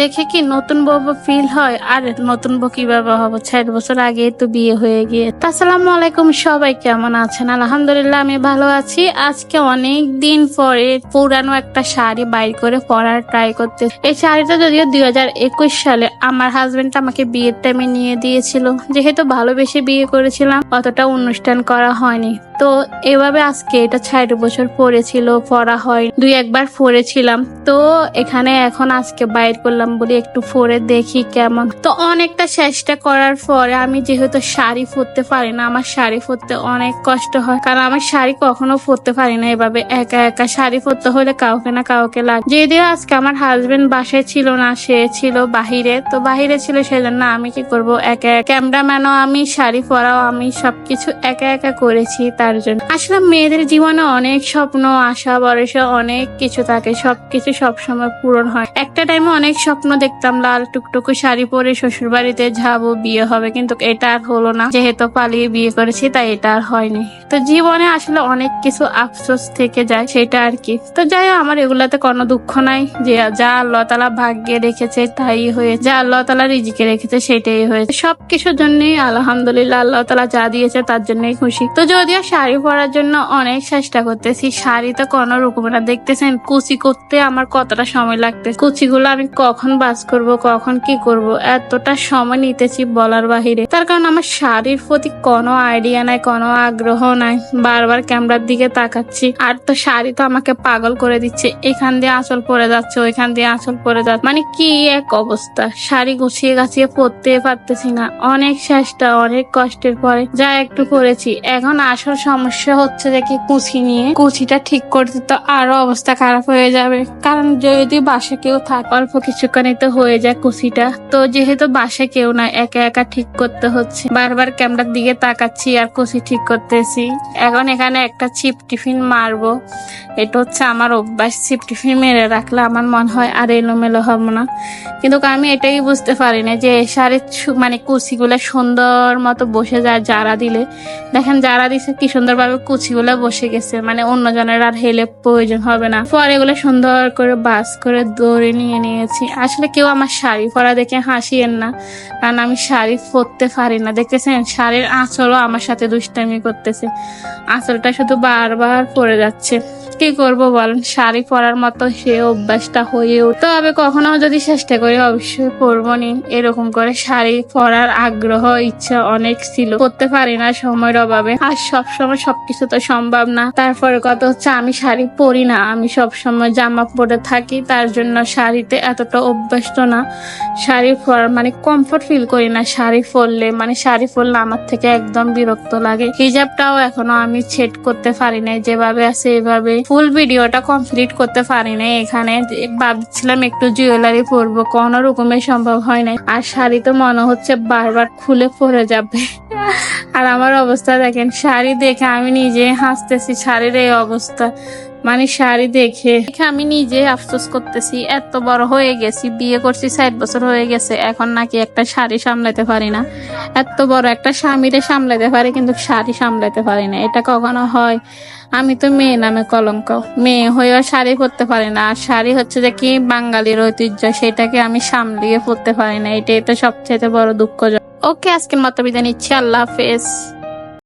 দেখে কি নতুন বউ ফিল হয়? আর নতুন বউ কিভাবে হবো, ৬ বছর আগে তো বিয়ে হয়ে গিয়ে। আসসালামু আলাইকুম, সবাই কেমন আছেন? আলহামদুলিল্লাহ আমি ভালো আছি। আজকে অনেক দিন পরে পুরানো একটা শাড়ি বাইর করে পরার ট্রাই করতে। এই শাড়িটা যদিও 2021 সালে আমার হাজবেন্ড আমাকে বিয়ের টাইমে নিয়ে দিয়েছিল। যেহেতু ভালোবেসে বিয়ে করেছিলাম, অতটা অনুষ্ঠান করা হয়নি। তো এভাবে আজকে এটা ৬ বছর পরেছিল, পরা হয় ২-১ বার পরেছিলাম। তো এখানে এখন আজকে বাইর করলাম বলি একটু পরে দেখি কেমন। তো অনেকটা চেষ্টা করার পরে আমি যেহেতু শাড়ি পরতে পারি না, আমার শাড়ি পরতে অনেক কষ্ট হয়, কারণ আমার শাড়ি কখনো পরতে পারি না এভাবে একা একা। শাড়ি পরতে হলে কাউকে না কাউকে লাগে। যদিও আজকে আমার হাজবেন্ড বাসায় ছিল না, সে ছিল বাহিরে। তো বাহিরে ছিল, সেজন্য আমি কি করব, একা ক্যামেরাম্যানও আমি, শাড়ি পরাও আমি, সবকিছু একা একা করেছি। তার জন্য আসলে মেয়েদের জীবনে অনেক স্বপ্ন, আশা ভরসা অনেক কিছু থাকে, সবকিছু সবসময় পূরণ হয়। একটা টাইমে অনেক স্বপ্ন দেখতাম লাল টুকটুকু শাড়ি পরে শ্বশুর বাড়িতে যাবো, বিয়ে হবে, কিন্তু এটা আর হলো না। যেহেতু পালিয়ে বিয়ে করেছি তাই এটা আর হয়নি। তো জীবনে আসলে অনেক কিছু আফসোস থেকে যায়, সেটা আর কি। তো যাই হোক, আমার এগুলাতে কোনো দুঃখ নাই। যে যা আল্লাহ তাআলা ভাগ্যে রেখেছে তাই হয়ে, যা আল্লাহ তাআলা রিজিকে রেখেছে সেটাই হয়েছে। সবকিছুর জন্যই আলহামদুলিল্লাহ, আল্লাহ তাআলা যা দিয়েছে তার জন্যই খুশি। তো যদিও শাড়ি পরার জন্য অনেক চেষ্টা করতেছি, শাড়ি তো কোনো রকম না। দেখতেছেন কুচি করতে আমার কতটা সময় লাগতেছে। কুচিগুলো আমি কখন বাস করব, কখন কি করব, এতটা সময় নিতেছি বলার বাহিরে। তার কারণ আমার শাড়ির প্রতি কোনো আইডিয়া নাই, কোনো আগ্রহ নাই। বারবার ক্যামেরার দিকে তাকাচ্ছি, আর তো শাড়ি তো আমাকে পাগল করে দিচ্ছে। এখান দিয়ে আঁচল পরে যাচ্ছে, ওইখান দিয়ে আঁচল পরে যাচ্ছে, মানে কি এক অবস্থা। শাড়ি গুছিয়ে গাছিয়ে পরতে পারতেছি না। অনেক চেষ্টা, অনেক কষ্টের পরে যা একটু করেছি। এখন আসল সমস্যা হচ্ছে যে কি কুচি নিয়ে। কুচিটা ঠিক করতে তো আরো অবস্থা খারাপ হয়ে যাবে, কারণ যদি বাসা কেউ থাকে অল্প কিছুক্ষণই তো হয়ে যায় কুচিটা। তো যেহেতু বাসা কেউ না, একা একা ঠিক করতে হচ্ছে। বারবার ক্যামেরার দিকে তাকাচ্ছি আর কুচি ঠিক করতেছি। এখন এখানে একটা চিপ টিফিন মারবো, এটা হচ্ছে আমার অভ্যাস। চিপ টিফিন মেরে রাখলে আমার মনে হয় আর এলোমেলো হবো না। কিন্তু আমি এটাই বুঝতে পারি না যে শাড়ির মানে কুচিগুলো সুন্দর মতো বসে যায় যারা দিলে। দেখেন যারা দিছে কি সুন্দরভাবে কুচিগুলো বসে গেছে, মানে অন্যজনের আর হেল্প প্রয়োজন হবে না। পরে এগুলো সুন্দর করে বাস করে দৌড়ে নিয়ে নিয়েছি। আসলে কেউ আমার শাড়ি পরা দেখে হাসিয়েন না, কারণ আমি শাড়ি পরতে পারি না। দেখতেছেন শাড়ির আঁচলও আমার সাথে দুষ্টামি করতেছে, আঁচলটা শুধু বারবার পরে যাচ্ছে। কি করবো বলেন, শাড়ি পরার মতো সে অভ্যাসটা হয়ে উঠে। তবে কখনো যদি চেষ্টা করি অবশ্যই পরবো নি। এরকম করে শাড়ি পরার আগ্রহ, ইচ্ছা অনেক ছিল, পরতে পারি না সময়ের অভাবে। আর সবসময় সবকিছু তো সম্ভব না। তারপরে কথা হচ্ছে আমি শাড়ি পরি না, আমি সবসময় জামা পরে থাকি। তার জন্য শাড়িতে এতটা অভ্যস্ত না। শাড়ি পরার মানে কমফোর্ট ফিল করি না শাড়ি পরলে। মানে শাড়ি পরলে আমার থেকে একদম বিরক্ত লাগে। হিজাবটাও এখনো আমি সেট করতে পারি না, যেভাবে আছে এভাবে। ফুল ভিডিওটা কমপ্লিট করতে পারি না। এখানে ভাবছিলাম একটু জুয়েলারি পরবো, কোনো রকমের সম্ভব হয় না। আর শাড়ি তো মনে হচ্ছে বারবার খুলে পরে যাবে। আর আমার অবস্থা দেখেন, শাড়ি দেখে আমি নিজে হাসতেছি। শাড়ির এই অবস্থা, মানে শাড়ি দেখে আমি নিজে আফসোস করতেছি। এত বড় হয়ে গেছি, বিয়ে করছি ৬ বছর হয়ে গেছে, এখন নাকি একটা শাড়ি সামলাতে পারি না। এত বড় একটা স্বামীরে সামলাতে পারি, কিন্তু শাড়ি সামলাতে পারি না। এটা কখনো হয়? আমি তো মেয়ে নামে কলঙ্ক। মেয়ে হয়েও শাড়ি পরতে পারি না। আর শাড়ি হচ্ছে যে কি বাঙালির ঐতিহ্য, সেটাকে আমি সামলিয়ে পরতে পারি না। এটাই তো সবচেয়ে বড় দুঃখজনক। ওকে, আজকের মতো বিদায় নিচ্ছি। আল্লাহ হাফেজ।